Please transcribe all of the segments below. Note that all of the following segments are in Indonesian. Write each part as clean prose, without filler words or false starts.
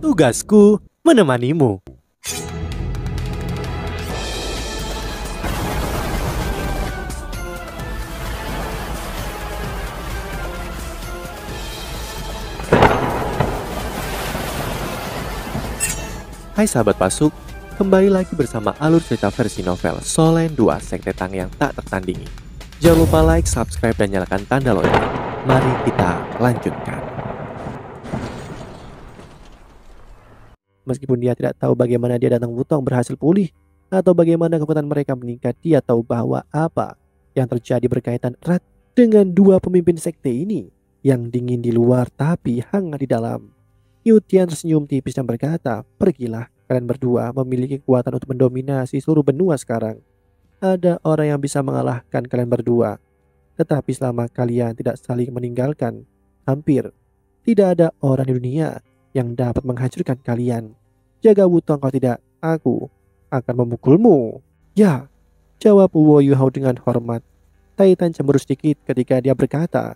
Tugasku menemanimu. Hai sahabat Pasuk, kembali lagi bersama alur cerita versi novel Solen 2 Sekte Tang yang tak tertandingi. Jangan lupa like, subscribe, dan nyalakan tanda lonceng. Mari kita lanjutkan. Meskipun dia tidak tahu bagaimana dia datang Wutong berhasil pulih, atau bagaimana kekuatan mereka meningkat, dia tahu bahwa apa yang terjadi berkaitan erat dengan dua pemimpin sekte ini, yang dingin di luar tapi hangat di dalam. Yutian tersenyum tipis dan berkata, "Pergilah, kalian berdua memiliki kekuatan untuk mendominasi seluruh benua sekarang. Ada orang yang bisa mengalahkan kalian berdua. Tetapi selama kalian tidak saling meninggalkan, hampir tidak ada orang di dunia yang dapat menghancurkan kalian. Jaga Wutong, kalau tidak, aku akan memukulmu." "Ya," jawab Wo Yuhao dengan hormat. Titan cemburu sedikit ketika dia berkata,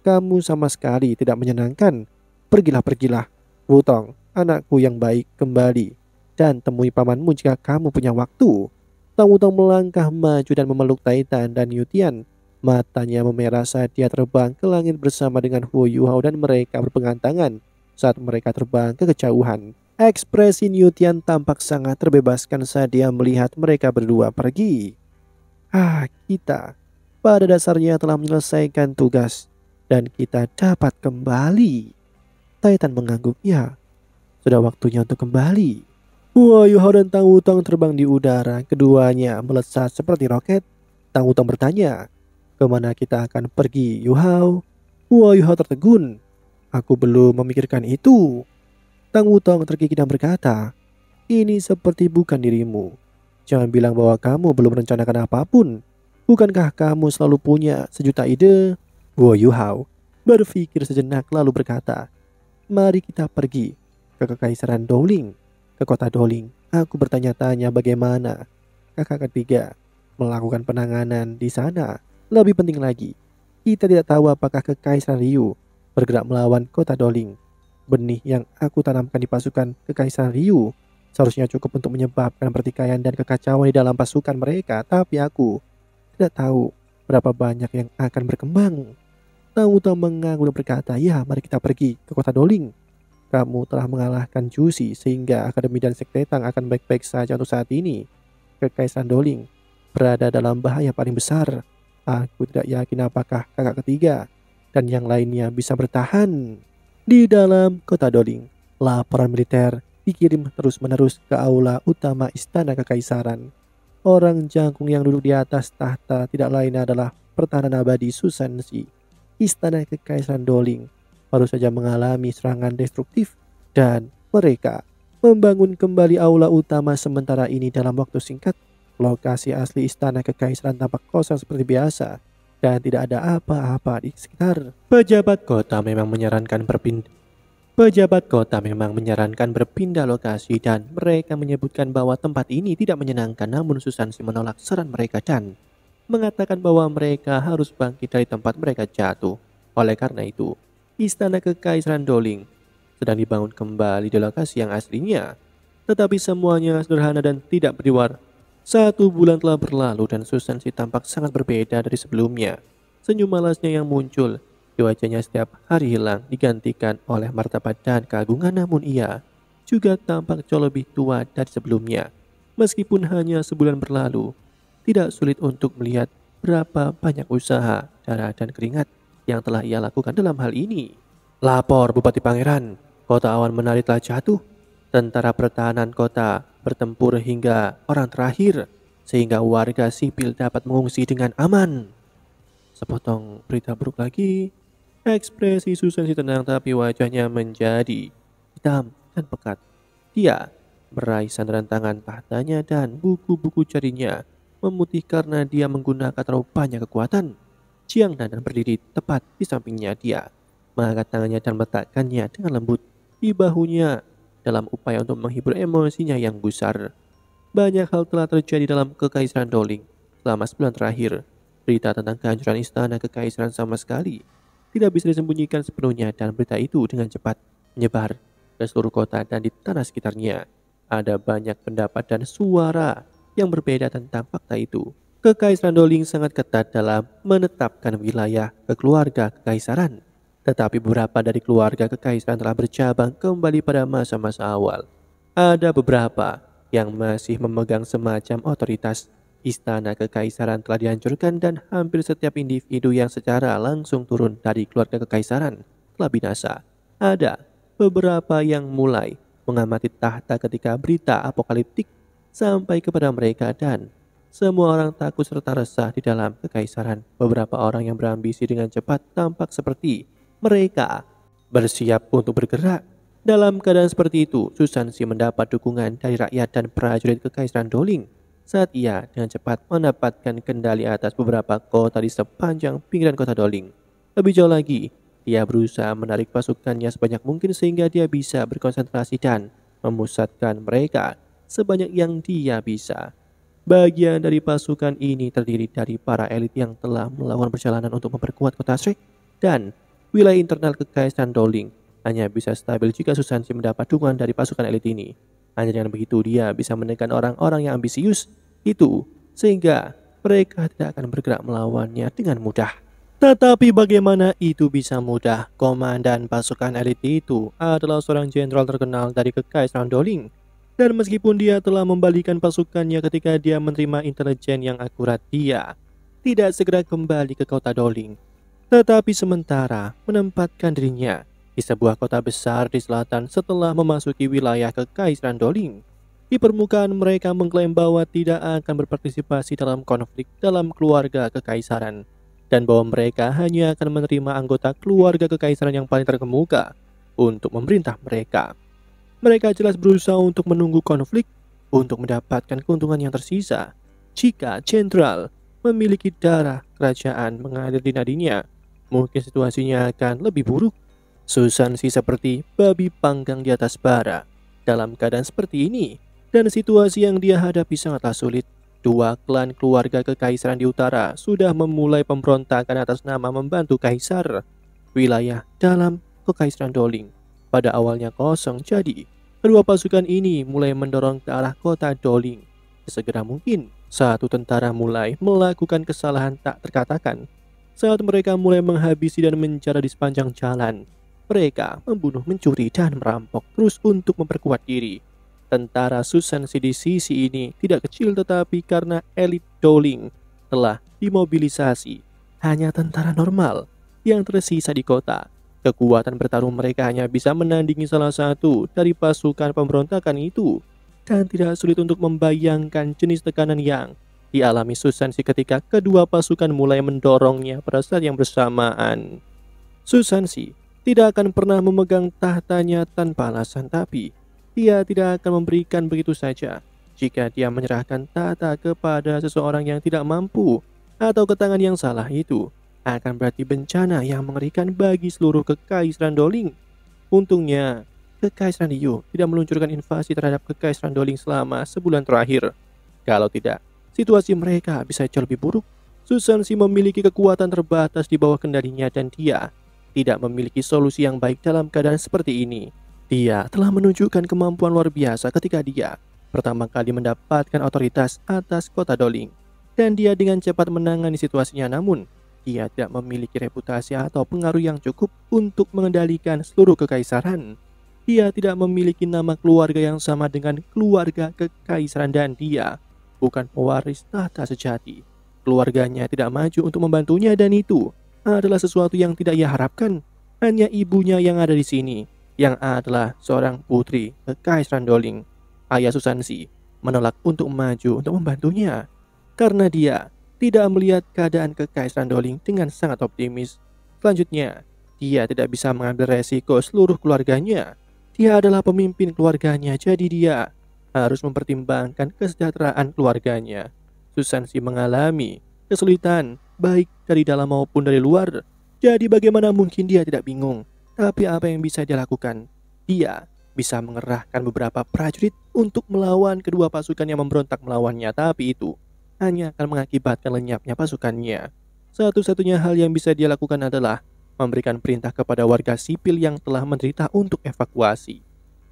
"Kamu sama sekali tidak menyenangkan. Pergilah. Wutong, anakku yang baik, kembali dan temui pamanmu jika kamu punya waktu." Tang Wutong melangkah maju dan memeluk Titan dan Yutian. Matanya memerah saat dia terbang ke langit bersama dengan Wo Yuhao dan mereka berpegangan tangan saat mereka terbang ke kejauhan. Ekspresi Yutian tampak sangat terbebaskan saat dia melihat mereka berdua pergi. Kita pada dasarnya telah menyelesaikan tugas dan kita dapat kembali." Titan mengangguk. "Ya, sudah waktunya untuk kembali." Wo Yuhao dan Tang Wutong terbang di udara. Keduanya melesat seperti roket. Tang Wutong bertanya, "Kemana kita akan pergi, Yuhao?" Wo Yuhao tertegun. "Aku belum memikirkan itu." Tang Wutong terkikik dan berkata, "Ini seperti bukan dirimu. Jangan bilang bahwa kamu belum merencanakan apapun. Bukankah kamu selalu punya sejuta ide?" Wo Yuhao berpikir sejenak lalu berkata, "Mari kita pergi ke Kekaisaran Dowling, ke kota Dowling. Aku bertanya-tanya bagaimana kakak ketiga melakukan penanganan di sana. Lebih penting lagi, kita tidak tahu apakah Kekaisaran Ryu bergerak melawan kota Dowling. Benih yang aku tanamkan di pasukan Kekaisaran Ryu seharusnya cukup untuk menyebabkan pertikaian dan kekacauan di dalam pasukan mereka, tapi aku tidak tahu berapa banyak yang akan berkembang." Tang Wutong mengangguk dan berkata, "Ya, mari kita pergi ke kota Dowling. Kamu telah mengalahkan Jusi sehingga Akademi dan Sekte Tang akan baik-baik saja untuk saat ini. Kekaisaran Dowling berada dalam bahaya paling besar. Aku tidak yakin apakah kakak ketiga dan yang lainnya bisa bertahan." Di dalam kota Dowling, laporan militer dikirim terus-menerus ke aula utama Istana Kekaisaran. Orang jangkung yang duduk di atas tahta tidak lain adalah pertahanan abadi Susansi. Istana Kekaisaran Dowling baru saja mengalami serangan destruktif dan mereka membangun kembali aula utama sementara ini dalam waktu singkat. Lokasi asli Istana Kekaisaran tampak kosong seperti biasa dan tidak ada apa-apa di sekitar. Pejabat kota memang menyarankan berpindah lokasi dan mereka menyebutkan bahwa tempat ini tidak menyenangkan, namun Susansi menolak saran mereka dan mengatakan bahwa mereka harus bangkit dari tempat mereka jatuh. Oleh karena itu, Istana Kekaisaran Dowling sedang dibangun kembali di lokasi yang aslinya. Tetapi semuanya sederhana dan tidak beriwar. 1 bulan telah berlalu dan Susansi tampak sangat berbeda dari sebelumnya. Senyum malasnya yang muncul di wajahnya setiap hari hilang digantikan oleh martabat dan keagungan, namun ia juga tampak jauh lebih tua dari sebelumnya. Meskipun hanya sebulan berlalu, tidak sulit untuk melihat berapa banyak usaha, darah, dan keringat yang telah ia lakukan dalam hal ini. "Lapor Bupati Pangeran, kota awan menari telah jatuh. Tentara pertahanan kota bertempur hingga orang terakhir, sehingga warga sipil dapat mengungsi dengan aman." Sepotong berita buruk lagi. Ekspresi Susansi tenang tapi wajahnya menjadi hitam dan pekat. Dia meraih sandaran tangan tahtanya dan buku-buku jarinya memutih karena dia menggunakan terlalu banyak kekuatan. Jiang Nanan berdiri tepat di sampingnya dia, mengangkat tangannya dan meletakkannya dengan lembut di bahunya dalam upaya untuk menghibur emosinya yang gusar. Banyak hal telah terjadi dalam Kekaisaran Dowling selama sebulan terakhir. Berita tentang kehancuran Istana Kekaisaran sama sekali tidak bisa disembunyikan sepenuhnya dan berita itu dengan cepat menyebar ke seluruh kota dan di tanah sekitarnya. Ada banyak pendapat dan suara yang berbeda tentang fakta itu. Kekaisaran Doling sangat ketat dalam menetapkan wilayah kekeluarga kekaisaran. Tetapi beberapa dari keluarga kekaisaran telah bercabang kembali pada masa-masa awal. Ada beberapa yang masih memegang semacam otoritas. Istana kekaisaran telah dihancurkan dan hampir setiap individu yang secara langsung turun dari keluarga kekaisaran telah binasa. Ada beberapa yang mulai mengamati tahta ketika berita apokaliptik sampai kepada mereka dan semua orang takut serta resah di dalam kekaisaran. Beberapa orang yang berambisi dengan cepat tampak seperti mereka bersiap untuk bergerak. Dalam keadaan seperti itu, Susansi mendapat dukungan dari rakyat dan prajurit kekaisaran Doling saat ia dengan cepat mendapatkan kendali atas beberapa kota di sepanjang pinggiran kota Doling. Lebih jauh lagi, dia berusaha menarik pasukannya sebanyak mungkin sehingga dia bisa berkonsentrasi dan memusatkan mereka sebanyak yang dia bisa. Bagian dari pasukan ini terdiri dari para elit yang telah melakukan perjalanan untuk memperkuat kota Shrek, dan wilayah internal kekaisaran Doling hanya bisa stabil jika Susansi mendapat dukungan dari pasukan elit ini. Hanya dengan begitu dia bisa menekan orang-orang yang ambisius itu sehingga mereka tidak akan bergerak melawannya dengan mudah. Tetapi bagaimana itu bisa mudah? Komandan pasukan elit itu adalah seorang jenderal terkenal dari kekaisaran Doling. Dan meskipun dia telah membalikan pasukannya ketika dia menerima intelijen yang akurat, dia tidak segera kembali ke kota Doling. Tetapi sementara menempatkan dirinya di sebuah kota besar di selatan setelah memasuki wilayah kekaisaran Doling. Di permukaan mereka mengklaim bahwa tidak akan berpartisipasi dalam konflik dalam keluarga kekaisaran, dan bahwa mereka hanya akan menerima anggota keluarga kekaisaran yang paling terkemuka untuk memerintah mereka. Mereka jelas berusaha untuk menunggu konflik untuk mendapatkan keuntungan yang tersisa. Jika jenderal memiliki darah kerajaan mengalir di nadinya, mungkin situasinya akan lebih buruk. Susansi seperti babi panggang di atas bara. Dalam keadaan seperti ini dan situasi yang dia hadapi sangatlah sulit, dua klan keluarga kekaisaran di utara sudah memulai pemberontakan atas nama membantu kaisar. Wilayah dalam kekaisaran Doling pada awalnya kosong, jadi kedua pasukan ini mulai mendorong ke arah kota Doling. Sesegera mungkin, satu tentara mulai melakukan kesalahan tak terkatakan. Saat mereka mulai menghabisi dan menjara di sepanjang jalan, mereka membunuh, mencuri, dan merampok terus untuk memperkuat diri. Tentara Susansi di sisi ini tidak kecil, tetapi karena elit Doling telah dimobilisasi, hanya tentara normal yang tersisa di kota. Kekuatan bertarung mereka hanya bisa menandingi salah satu dari pasukan pemberontakan itu, dan tidak sulit untuk membayangkan jenis tekanan yang dialami Susansi ketika kedua pasukan mulai mendorongnya pada saat yang bersamaan. Susansi tidak akan pernah memegang tahtanya tanpa alasan, tapi dia tidak akan memberikan begitu saja. Jika dia menyerahkan tahta kepada seseorang yang tidak mampu atau ke tangan yang salah, itu akan berarti bencana yang mengerikan bagi seluruh kekaisaran Doling. Untungnya, kekaisaran Liu tidak meluncurkan invasi terhadap kekaisaran Doling selama sebulan terakhir. Kalau tidak, situasi mereka bisa jauh lebih buruk. Susansi memiliki kekuatan terbatas di bawah kendalinya dan dia tidak memiliki solusi yang baik dalam keadaan seperti ini. Dia telah menunjukkan kemampuan luar biasa ketika dia pertama kali mendapatkan otoritas atas kota Doling, dan dia dengan cepat menangani situasinya. Namun dia tidak memiliki reputasi atau pengaruh yang cukup untuk mengendalikan seluruh kekaisaran. Dia tidak memiliki nama keluarga yang sama dengan keluarga kekaisaran dan dia bukan pewaris tahta sejati. Keluarganya tidak maju untuk membantunya dan itu adalah sesuatu yang tidak ia harapkan. Hanya ibunya yang ada di sini, yang adalah seorang putri kekaisaran Doling. Ayah Susansi menolak untuk maju untuk membantunya karena dia tidak melihat keadaan kekaisaran Doling dengan sangat optimis. Selanjutnya, dia tidak bisa mengambil resiko seluruh keluarganya. Dia adalah pemimpin keluarganya, jadi dia harus mempertimbangkan kesejahteraan keluarganya. Susansi mengalami kesulitan baik dari dalam maupun dari luar. Jadi bagaimana mungkin dia tidak bingung? Tapi apa yang bisa dia lakukan? Dia bisa mengerahkan beberapa prajurit untuk melawan kedua pasukan yang memberontak melawannya, tapi itu hanya akan mengakibatkan lenyapnya pasukannya. Satu-satunya hal yang bisa dia lakukan adalah memberikan perintah kepada warga sipil yang telah menderita untuk evakuasi.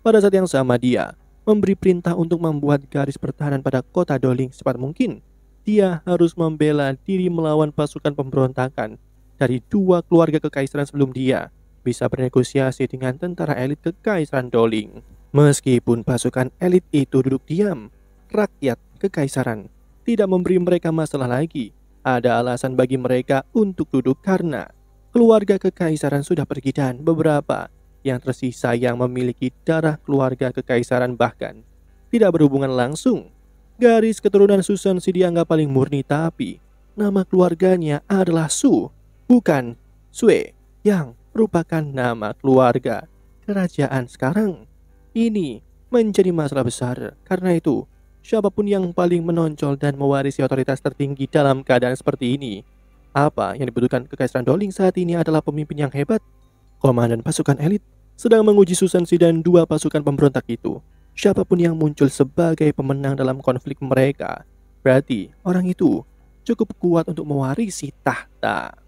Pada saat yang sama dia memberi perintah untuk membuat garis pertahanan pada kota Doling secepat mungkin. Dia harus membela diri melawan pasukan pemberontakan dari dua keluarga kekaisaran sebelum dia bisa bernegosiasi dengan tentara elit kekaisaran Doling. Meskipun pasukan elit itu duduk diam, rakyat kekaisaran tidak memberi mereka masalah lagi. Ada alasan bagi mereka untuk duduk karena keluarga kekaisaran sudah pergi dan beberapa yang tersisa yang memiliki darah keluarga kekaisaran bahkan tidak berhubungan langsung. Garis keturunan Susansi dianggap paling murni, tapi nama keluarganya adalah Su, bukan Sue, yang merupakan nama keluarga kerajaan sekarang. Ini menjadi masalah besar. Karena itu, siapapun yang paling menonjol dan mewarisi otoritas tertinggi dalam keadaan seperti ini, apa yang dibutuhkan kekaisaran Doling saat ini adalah pemimpin yang hebat. Komandan pasukan elit sedang menguji Susansi dan dua pasukan pemberontak itu. Siapapun yang muncul sebagai pemenang dalam konflik mereka, berarti orang itu cukup kuat untuk mewarisi tahta.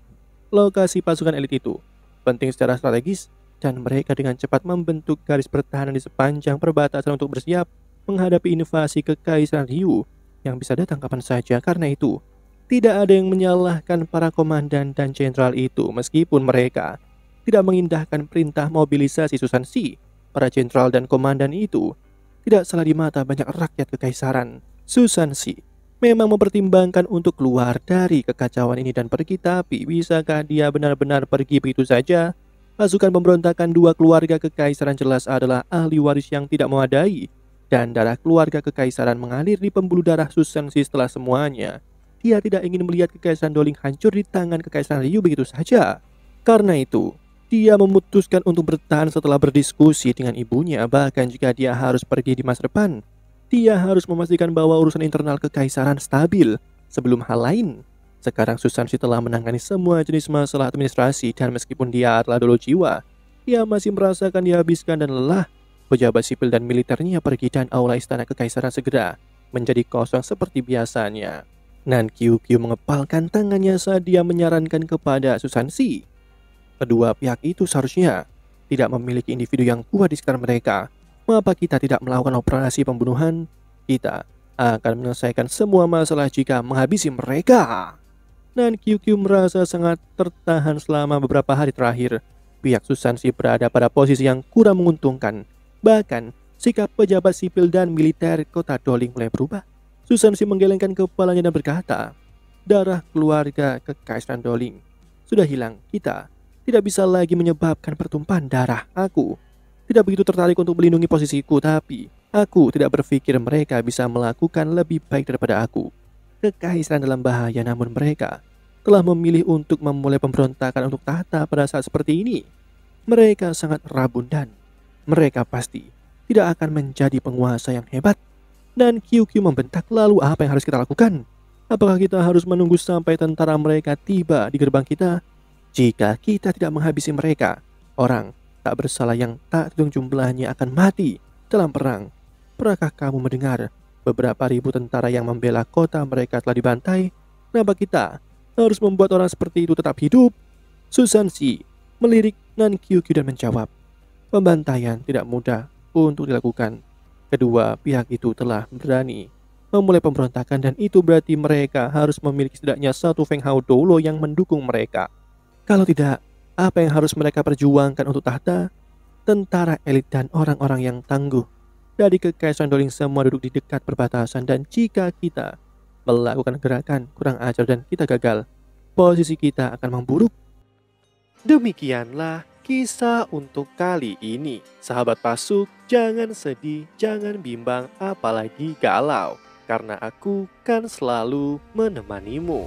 Lokasi pasukan elit itu penting secara strategis dan mereka dengan cepat membentuk garis pertahanan di sepanjang perbatasan untuk bersiap menghadapi invasi kekaisaran Ryu yang bisa datang kapan saja. Karena itu, tidak ada yang menyalahkan para komandan dan jenderal itu meskipun mereka tidak mengindahkan perintah mobilisasi Susansi. Para jenderal dan komandan itu tidak salah di mata banyak rakyat kekaisaran. Susansi memang mempertimbangkan untuk keluar dari kekacauan ini dan pergi, tapi bisakah dia benar-benar pergi begitu saja? Pasukan pemberontakan dua keluarga kekaisaran jelas adalah ahli waris yang tidak memadai, dan darah keluarga kekaisaran mengalir di pembuluh darah Susansi setelah semuanya. Dia tidak ingin melihat kekaisaran Doling hancur di tangan kekaisaran Ryu begitu saja. Karena itu, dia memutuskan untuk bertahan setelah berdiskusi dengan ibunya. Bahkan jika dia harus pergi di masa depan, dia harus memastikan bahwa urusan internal kekaisaran stabil sebelum hal lain. Sekarang Susansi telah menangani semua jenis masalah administrasi dan meskipun dia adalah dolo jiwa, dia masih merasakan dihabiskan dan lelah. Pejabat sipil dan militernya pergi dan aula istana kekaisaran segera menjadi kosong seperti biasanya. Nan Kyukyu mengepalkan tangannya saat dia menyarankan kepada Susansi. Kedua pihak itu seharusnya tidak memiliki individu yang kuat di sekitar mereka. Mengapa kita tidak melakukan operasi pembunuhan? Kita akan menyelesaikan semua masalah jika menghabisi mereka. Dan QQ merasa sangat tertahan selama beberapa hari terakhir. Pihak Susansi berada pada posisi yang kurang menguntungkan. Bahkan, sikap pejabat sipil dan militer kota Doling mulai berubah. Susansi menggelengkan kepalanya dan berkata, darah keluarga kekaisaran Doling sudah hilang. Kita tidak bisa lagi menyebabkan pertumpahan darah. Aku tidak begitu tertarik untuk melindungi posisiku, tapi aku tidak berpikir mereka bisa melakukan lebih baik daripada aku. Kekaisaran dalam bahaya, namun mereka telah memilih untuk memulai pemberontakan untuk tahta pada saat seperti ini. Mereka sangat rabun dan mereka pasti tidak akan menjadi penguasa yang hebat. Dan QQ membentak, lalu apa yang harus kita lakukan? Apakah kita harus menunggu sampai tentara mereka tiba di gerbang kita? Jika kita tidak menghabisi mereka, orang tak bersalah yang tak terhitung jumlahnya akan mati dalam perang. Pernahkah kamu mendengar beberapa ribu tentara yang membela kota mereka telah dibantai? Kenapa kita harus membuat orang seperti itu tetap hidup? Susansi melirik Nan Kyukyu dan menjawab, pembantaian tidak mudah untuk dilakukan. Kedua pihak itu telah berani memulai pemberontakan dan itu berarti mereka harus memiliki setidaknya satu Feng Hao Dolo yang mendukung mereka. Kalau tidak, apa yang harus mereka perjuangkan untuk tahta? Tentara elit dan orang-orang yang tangguh dari kekaisaran Doling semua duduk di dekat perbatasan, dan jika kita melakukan gerakan kurang ajar dan kita gagal, posisi kita akan memburuk. Demikianlah kisah untuk kali ini. Sahabat Pasuk, jangan sedih, jangan bimbang, apalagi galau, karena aku kan selalu menemanimu.